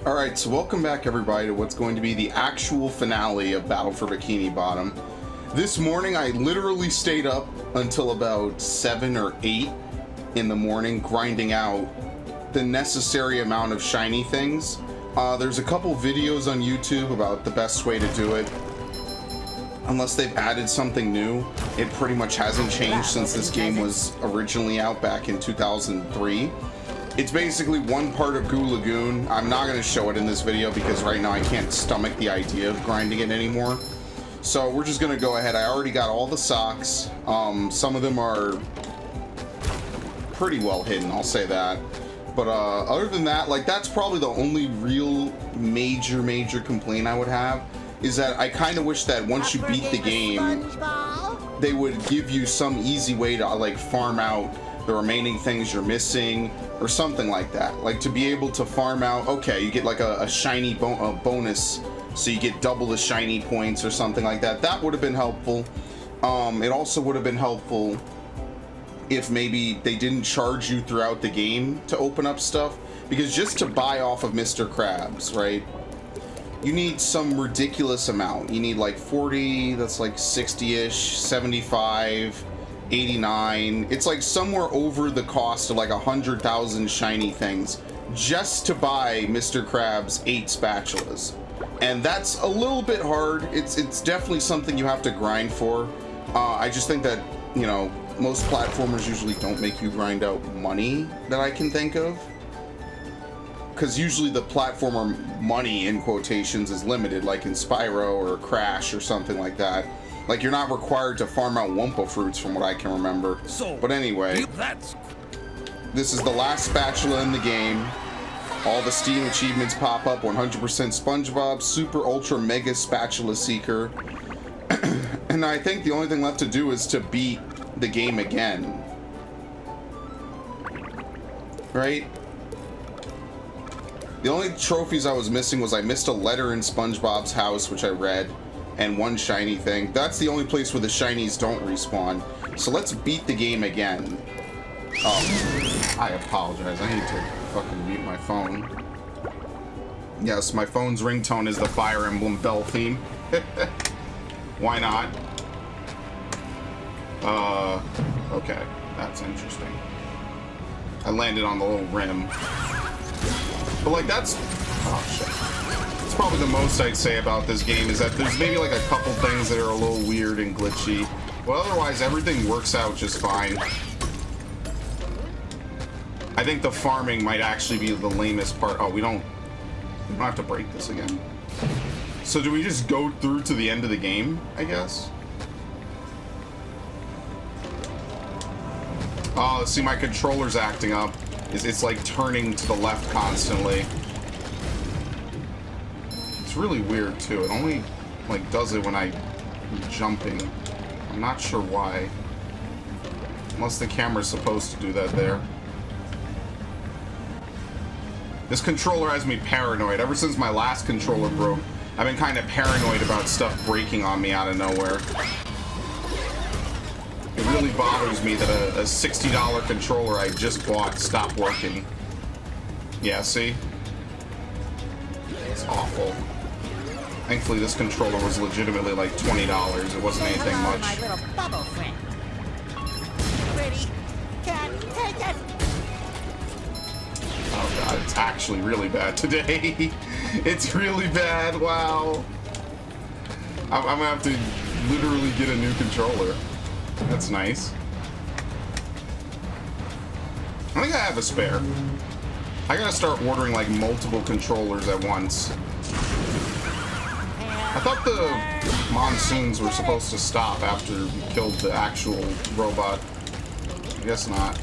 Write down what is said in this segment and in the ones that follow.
Alright, so welcome back everybody to what's going to be the actual finale of Battle for Bikini Bottom. This morning I literally stayed up until about 7 or 8 in the morning grinding out the necessary amount of shiny things. There's a couple videos on YouTube about the best way to do it. Unless they've added something new, it pretty much hasn't changed since this game was originally out back in 2003. It's basically one part of Goo Lagoon. I'm not going to show it in this video because right now I can't stomach the idea of grinding it anymore. So we're just going to go ahead. I already got all the socks. Some of them are pretty well hidden, I'll say that. But other than that, like, that's probably the only real major complaint I would have, is that I kind of wish that once you beat the game, they would give you some easy way to like farm out the remaining things you're missing or something like that. Like to be able to farm out, okay, you get like a shiny bonus, so you get double the shiny points or something like that. That would have been helpful. It also would have been helpful if maybe they didn't charge you throughout the game to open up stuff, because just to buy off of Mr. Krabs, right, you need some ridiculous amount. You need like 40, that's like 60-ish, 75, 89. It's like somewhere over the cost of like 100,000 shiny things just to buy Mr. Krabs 8 spatulas. And that's a little bit hard. It's definitely something you have to grind for. I just think that, you know, most platformers usually don't make you grind out money that I can think of. Because usually the platformer money, in quotations, is limited, like in Spyro or Crash or something like that. Like, you're not required to farm out Wumpa fruits from what I can remember. But anyway, this is the last spatula in the game. All the Steam achievements pop up. 100% Spongebob, Super Ultra Mega Spatula Seeker. And I think the only thing left to do is to beat the game again. Right? The only trophies I was missing was I missed a letter in SpongeBob's house, which I read, and one shiny thing. That's the only place where the shinies don't respawn. So let's beat the game again. Oh, I apologize. I need to fucking mute my phone. Yes, my phone's ringtone is the Fire Emblem Bell theme. Why not? Okay. That's interesting. I landed on the little rim. But like, that's... oh, shit. That's probably the most I'd say about this game, is that there's maybe like a couple things that are a little weird and glitchy. But otherwise, everything works out just fine. I think the farming might actually be the lamest part. Oh, we don't have to break this again. So do we just go through to the end of the game, I guess? Oh, see, my controller's acting up. It's like turning to the left constantly. It's really weird too. It only like does it when I'm jumping. I'm not sure why. Unless the camera's supposed to do that there. This controller has me paranoid. Ever since my last controller broke, I've been kind of paranoid about stuff breaking on me out of nowhere. It really bothers me that a $60 controller I just bought stopped working. Yeah, see? It's awful. Thankfully, this controller was legitimately like $20. It wasn't anything much. My little bubble friend. Pretty cat, take it. Oh god, it's actually really bad today. It's really bad, wow. I'm gonna have to literally get a new controller. That's nice. I think I have a spare. I gotta start ordering like multiple controllers at once. I thought the monsoons were supposed to stop after we killed the actual robot. I guess not.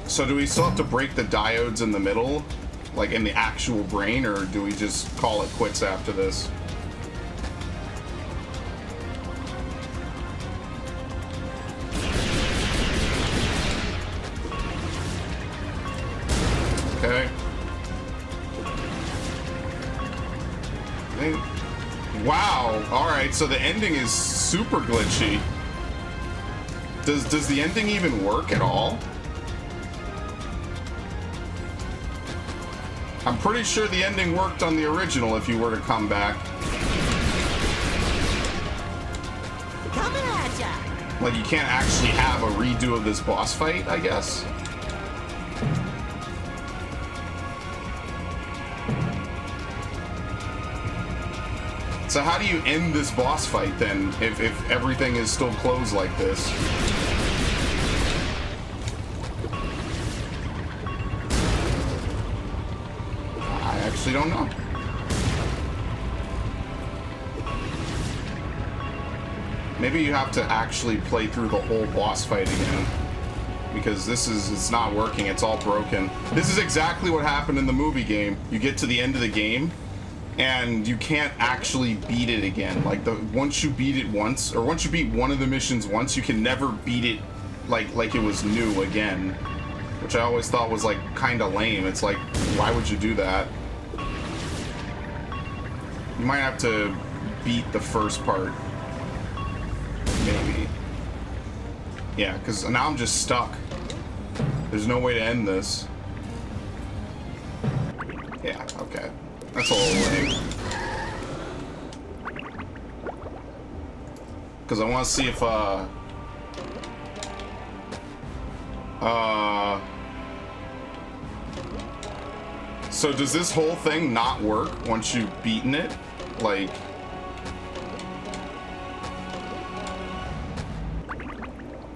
So do we still have to break the diodes in the middle, like in the actual brain, or do we just call it quits after this? Okay. Wow. All right. So the ending is super glitchy. Does the ending even work at all? I'm pretty sure the ending worked on the original if you were to come back. Coming at ya. Like, you can't actually have a redo of this boss fight, I guess. So how do you end this boss fight then, if everything is still closed like this? I actually don't know. Maybe you have to actually play through the whole boss fight again. Because it's not working, it's all broken. This is exactly what happened in the movie game. You get to the end of the game, and you can't actually beat it again. Like, once you beat it once, or once you beat one of the missions once, you can never beat it like it was new again. Which I always thought was, like, kinda lame. It's like, why would you do that? You might have to beat the first part. Maybe. Yeah, because now I'm just stuck. There's no way to end this. Yeah, okay. That's a little lame. Because I want to see if, so does this whole thing not work once you've beaten it? Like...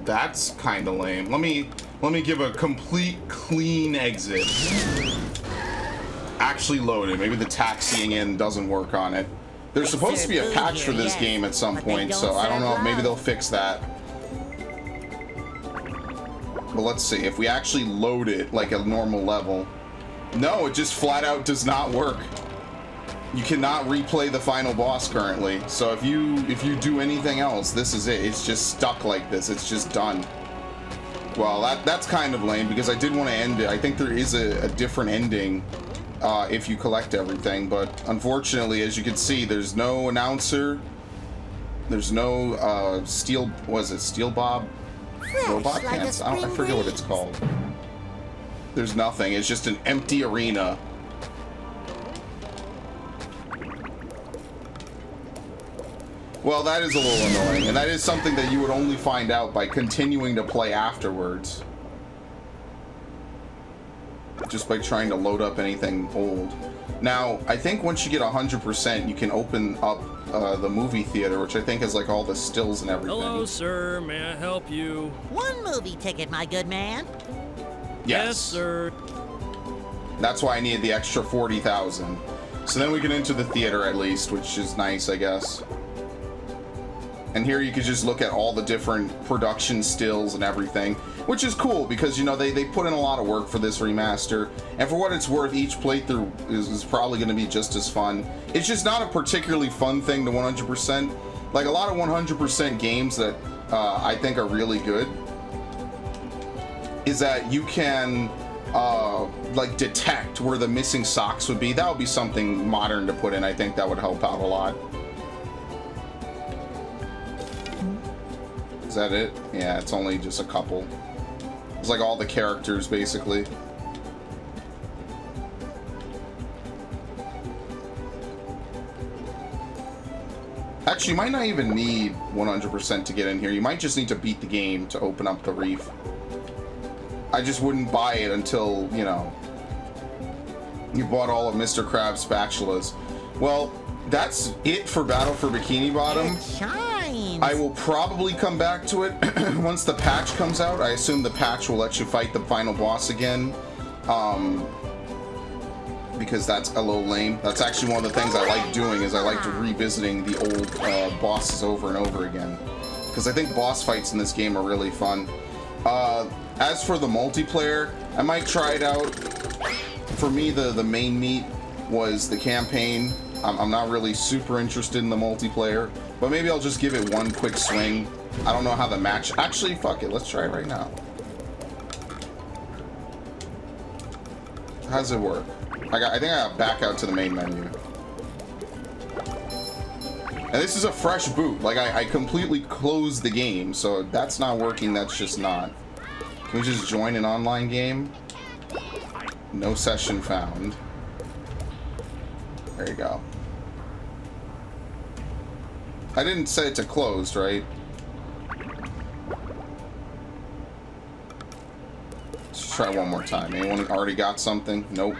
That's kind of lame. Let me give a complete clean exit. Actually load it. Maybe the taxiing in doesn't work on it. There's supposed to be a patch for this game at some point, so I don't know. Maybe they'll fix that. But let's see. If we actually load it like a normal level. No, it just flat out does not work. You cannot replay the final boss currently. So if you do anything else, this is it. It's just stuck like this. It's just done. Well, that's kind of lame because I did want to end it. I think there is a different ending if you collect everything, but unfortunately, as you can see, there's no announcer. There's no steel. Was it Spongebob? Robot pants? I forget what it's called. There's nothing. It's just an empty arena. Well, that is a little annoying, and that is something that you would only find out by continuing to play afterwards. Just by trying to load up anything old. Now, I think once you get 100%, you can open up the movie theater, which I think has like all the stills and everything. Hello, sir. May I help you? One movie ticket, my good man. Yes, sir. That's why I needed the extra 40,000. So then we can enter the theater at least, which is nice, I guess. And here you can just look at all the different production stills and everything, which is cool because, you know, they put in a lot of work for this remaster. And for what it's worth, each playthrough is probably going to be just as fun. It's just not a particularly fun thing to 100%. Like a lot of 100% games that I think are really good is that you can like detect where the missing socks would be. That would be something modern to put in. I think that would help out a lot. Is that it? Yeah, it's only just a couple. It's like all the characters, basically. Actually, you might not even need 100% to get in here. You might just need to beat the game to open up the reef. I just wouldn't buy it until, you know, you bought all of Mr. Krabs' spatulas. Well, that's it for Battle for Bikini Bottom. It shines. I will probably come back to it once the patch comes out. I assume the patch will let you fight the final boss again. Because that's a little lame. That's actually one of the things I like doing, is I like revisiting the old bosses over and over again. Because I think boss fights in this game are really fun. As for the multiplayer, I might try it out. For me, the main meat was the campaign. I'm not really super interested in the multiplayer, but maybe I'll just give it one quick swing. I don't know how the match... Actually, fuck it. Let's try it right now. How does it work? I think I got back out to the main menu. And this is a fresh boot. Like, I completely closed the game, so that's not working. That's just not. Can we just join an online game? No session found. There you go. I didn't set it to closed, right? Let's try one more time. Anyone already got something? Nope.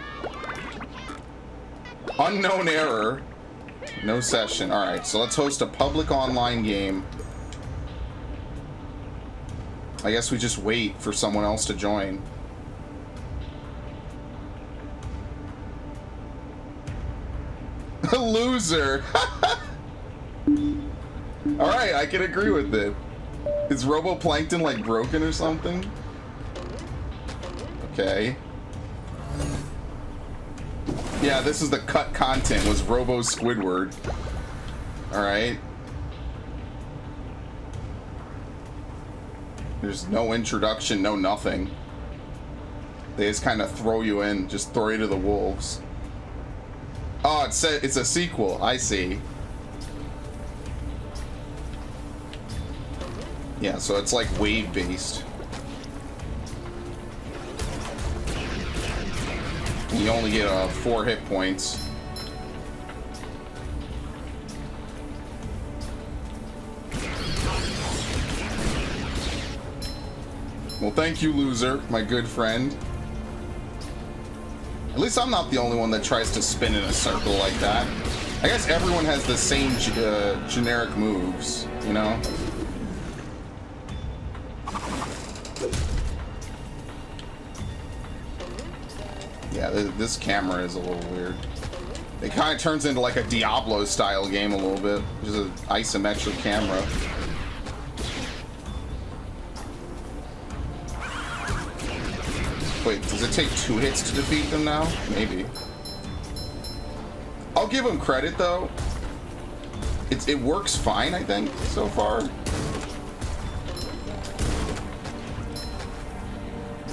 Unknown error. No session. Alright, so let's host a public online game. I guess we just wait for someone else to join. A loser! Alright, I can agree with it. Is RoboPlankton like broken or something? Okay. Yeah, this is the cut content, was Robo Squidward. Alright. There's no introduction, no nothing. They just kind of throw you in, just throw you to the wolves. Oh, it's a sequel, I see. Yeah, so it's like wave-based. You only get 4 hit points. Well, thank you, loser, my good friend. At least I'm not the only one that tries to spin in a circle like that. I guess everyone has the same generic moves, you know? Yeah, this camera is a little weird. It kind of turns into like a Diablo-style game a little bit, which is an isometric camera. Wait, does it take 2 hits to defeat them now? Maybe. I'll give him credit, though. It works fine, I think, so far.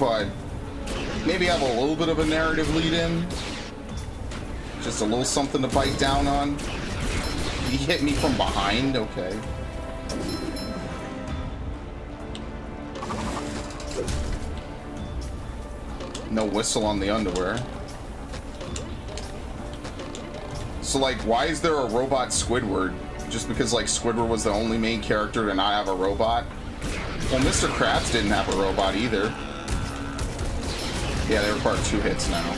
But maybe have a little bit of a narrative lead-in. Just a little something to bite down on. He hit me from behind, okay. No whistle on the underwear. So, like, why is there a robot Squidward? Just because, like, Squidward was the only main character to not have a robot? Well, Mr. Krabs didn't have a robot either. Yeah, they require 2 hits now.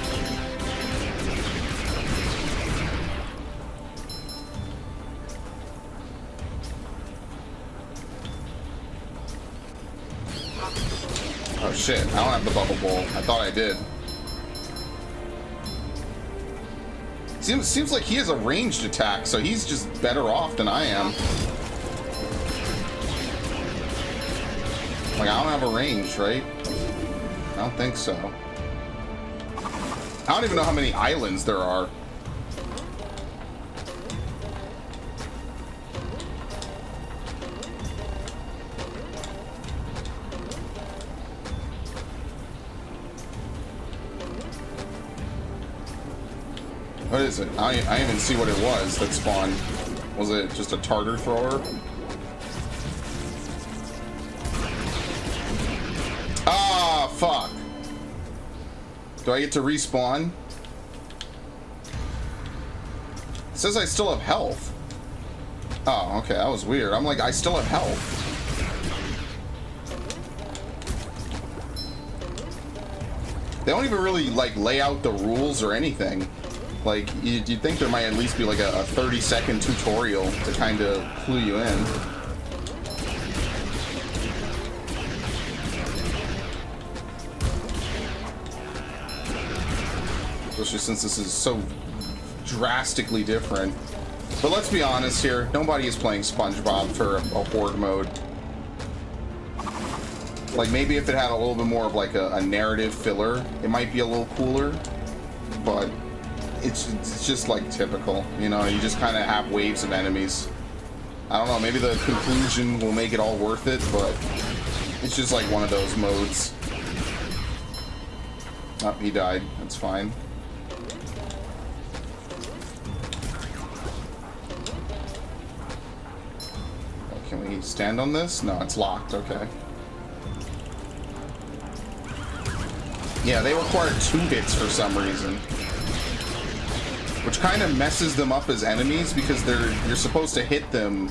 Oh shit, I don't have the bubble bowl. I thought I did. Seems like he has a ranged attack, so he's just better off than I am. Like, I don't have a range, right? I don't think so. I don't even know how many islands there are. What is it? I didn't even see what it was that spawned. Was it just a tartar thrower? Ah, fuck. Do I get to respawn? It says I still have health. Oh, okay, that was weird. I'm like, I still have health. They don't even really, like, lay out the rules or anything. Like, you'd think there might at least be, like, a 30-second tutorial to kind of clue you in. Especially since this is so drastically different. But let's be honest here, nobody is playing Spongebob for a horde mode. Like, maybe if it had a little bit more of like a narrative filler, it might be a little cooler. But it's just like typical, you know, you just kind of have waves of enemies. I don't know, maybe the conclusion will make it all worth it, but it's just like one of those modes. Oh, he died, that's fine. Can we stand on this? No, it's locked, okay. Yeah, they require 2 hits for some reason. Which which kind of messes them up as enemies because you're supposed to hit them.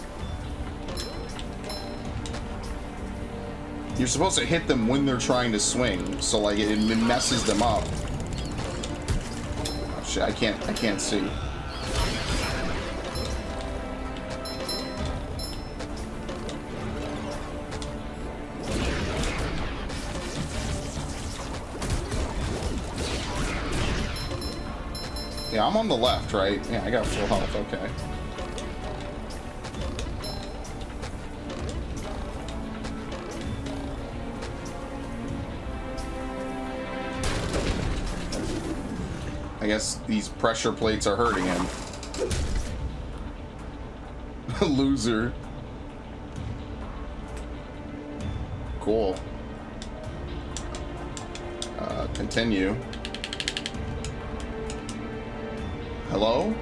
You're supposed to hit them when they're trying to swing, so like it messes them up. Oh shit, I can't see. Yeah, I'm on the left, right? Yeah, I got full health, okay. I guess these pressure plates are hurting him. Loser. Cool. Continue. Hello?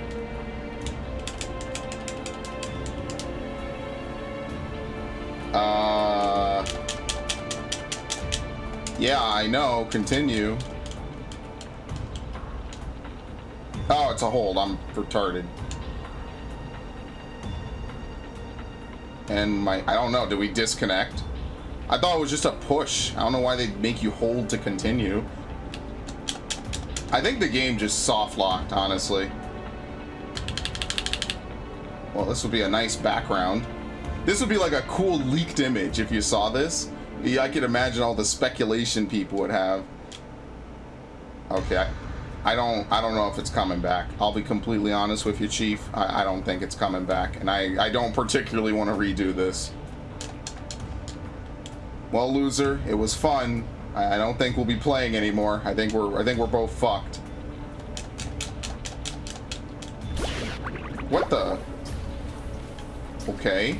Yeah, I know. Continue. Oh, it's a hold. I'm retarded. And I don't know. Did we disconnect? I thought it was just a push. I don't know why they'd make you hold to continue. I think the game just soft locked, honestly. Well, this would be a nice background. This would be like a cool leaked image if you saw this. Yeah, I could imagine all the speculation people would have. Okay, I don't know if it's coming back. I'll be completely honest with you, Chief. I don't think it's coming back, and I don't particularly want to redo this. Well, loser, it was fun. I don't think we'll be playing anymore. I think we're both fucked. What the? Okay.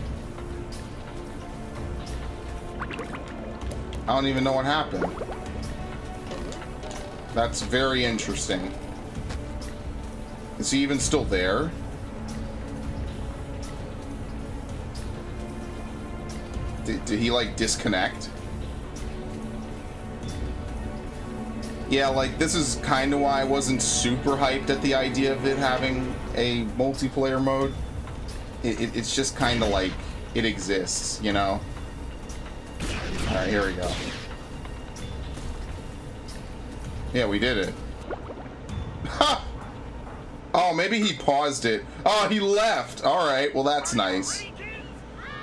I don't even know what happened. That's very interesting. Is he even still there? Did he like disconnect? Yeah, like this is kind of why I wasn't super hyped at the idea of it having a multiplayer mode. It's just kind of like it exists, you know? Alright, here we go. Yeah, we did it. Ha! Oh, maybe he paused it. Oh, he left. Alright, well that's nice.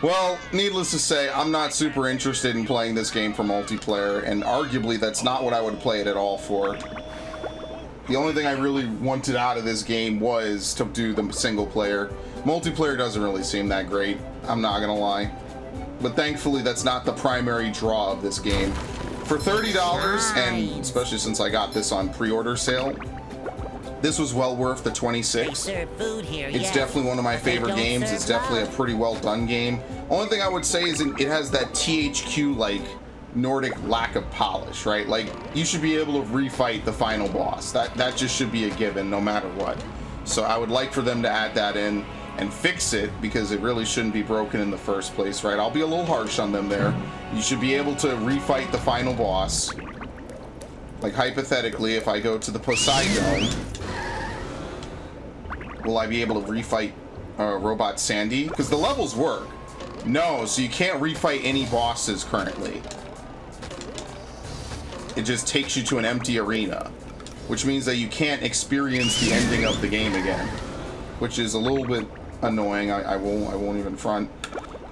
Well, needless to say, I'm not super interested in playing this game for multiplayer, and arguably that's not what I would play it at all for. The only thing I really wanted out of this game was to do the single player. Multiplayer doesn't really seem that great, I'm not gonna lie. But thankfully that's not the primary draw of this game. For $30, and especially since I got this on pre-order sale, this was well worth the $26. They serve food here, It's yes. definitely one of my favorite games. It's definitely a pretty well done game. Only thing I would say is it has that THQ like Nordic lack of polish, right? Like you should be able to refight the final boss. That just should be a given no matter what. So I would like for them to add that in and fix it because it really shouldn't be broken in the first place, right? I'll be a little harsh on them there. You should be able to refight the final boss. Like hypothetically, if I go to the Poseidon, will I be able to refight Robot Sandy? Because the levels work. No, so you can't refight any bosses currently. It just takes you to an empty arena, which means that you can't experience the ending of the game again, which is a little bit annoying. I won't even front,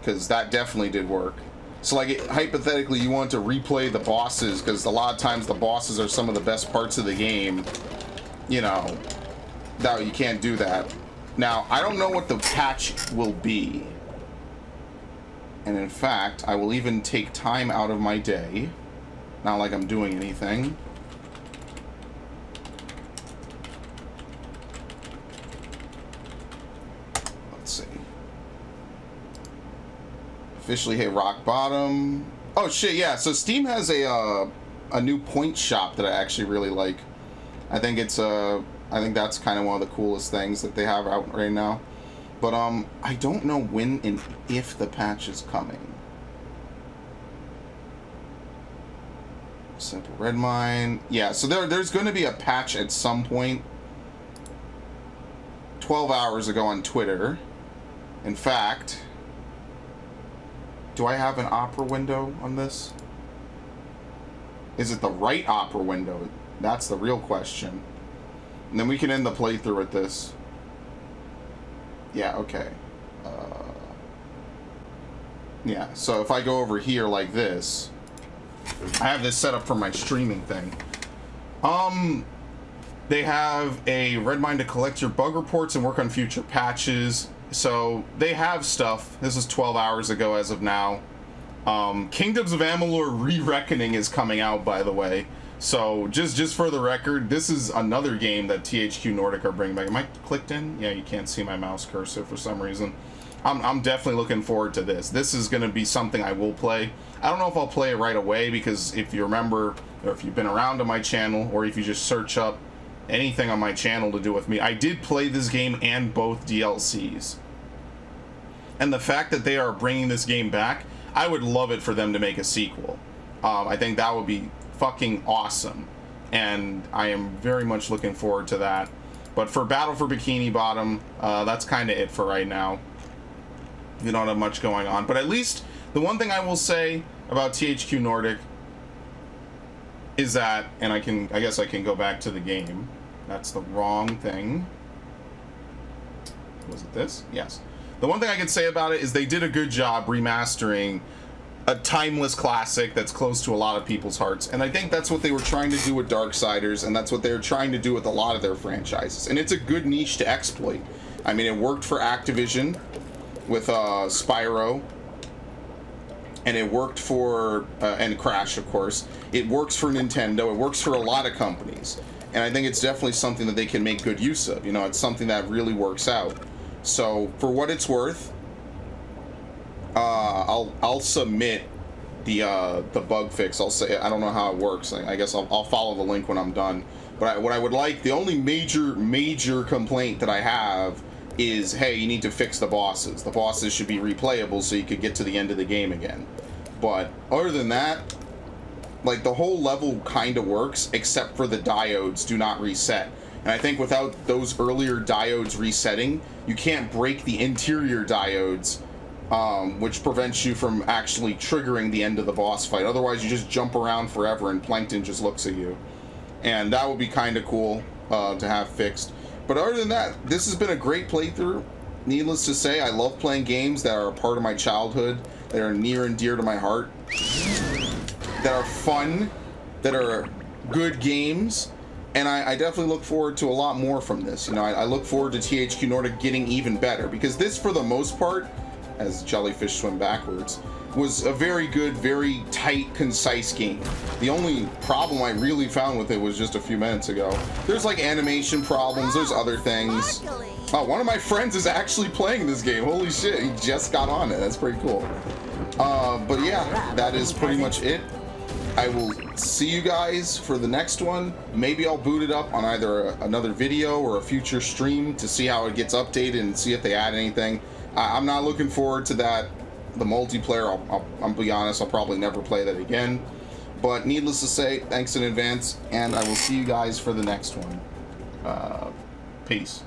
because that definitely did work. So like hypothetically, you want to replay the bosses because a lot of times the bosses are some of the best parts of the game. You know, no, you can't do that. Now, I don't know what the patch will be. And in fact, I will even take time out of my day. Not like I'm doing anything. Let's see. Officially hit rock bottom. Oh shit, yeah. So Steam has a new point shop that I actually really like. I think it's I think that's kind of one of the coolest things that they have out right now. But I don't know when and if the patch is coming. Simple red mine. Yeah, so there's going to be a patch at some point. 12 hours ago on Twitter. In fact, do I have an opera window on this? Is it the right opera window? That's the real question. And then we can end the playthrough with this. Yeah, okay. Yeah, so if I go over here like this, I have this set up for my streaming thing. They have a red mine to collect your bug reports and work on future patches. So they have stuff. This is 12 hours ago as of now. Kingdoms of Amalur Re-Reckoning is coming out, by the way. So just for the record, this is another game that THQ Nordic are bringing back. Am I clicked in? Yeah, you can't see my mouse cursor for some reason. I'm definitely looking forward to this. This is going to be something I will play. I don't know if I'll play it right away, because if you remember, or if you've been around on my channel, or if you just search up anything on my channel to do with me, I did play this game and both DLCs. And the fact that they are bringing this game back, I would love it for them to make a sequel. I think that would be fucking awesome, and I am very much looking forward to that. But for Battle for Bikini Bottom, that's kind of it for right now. You don't have much going on, but at least the one thing I will say about THQ Nordic is that, and I guess I can go back to the game. That's the wrong thing. Was it this? Yes. The one thing I can say about it is they did a good job remastering a timeless classic that's close to a lot of people's hearts. And I think that's what they were trying to do with Darksiders, and that's what they're trying to do with a lot of their franchises. And it's a good niche to exploit. I mean, it worked for Activision with Spyro, and it worked for, and Crash, of course. It works for Nintendo, it works for a lot of companies. And I think it's definitely something that they can make good use of. You know, it's something that really works out. So, for what it's worth, I'll submit the bug fix. I'll say, I don't know how it works. I guess I'll follow the link when I'm done. But what I would like, the only major complaint that I have is, hey, you need to fix the bosses. The bosses should be replayable so you could get to the end of the game again. But other than that, like, the whole level kind of works, except for the diodes do not reset. And I think without those earlier diodes resetting, you can't break the interior diodes, which prevents you from actually triggering the end of the boss fight. Otherwise, you just jump around forever and Plankton just looks at you. And that would be kind of cool to have fixed. But other than that, this has been a great playthrough. Needless to say, I love playing games that are a part of my childhood, that are near and dear to my heart, that are fun, that are good games. And I definitely look forward to a lot more from this. You know, I look forward to THQ Nordic getting even better, because this, for the most part, as jellyfish swim backwards, was a very good, very tight, concise game. The only problem I really found with it was just a few minutes ago. There's like animation problems, there's other things. Oh, one of my friends is actually playing this game. Holy shit, he just got on it. That's pretty cool. But yeah, that is pretty much it. I will see you guys for the next one. Maybe I'll boot it up on either another video or a future stream to see how it gets updated and see if they add anything. I'm not looking forward to that. The multiplayer, I'll be honest, I'll probably never play that again. But needless to say, thanks in advance, and I will see you guys for the next one. Peace.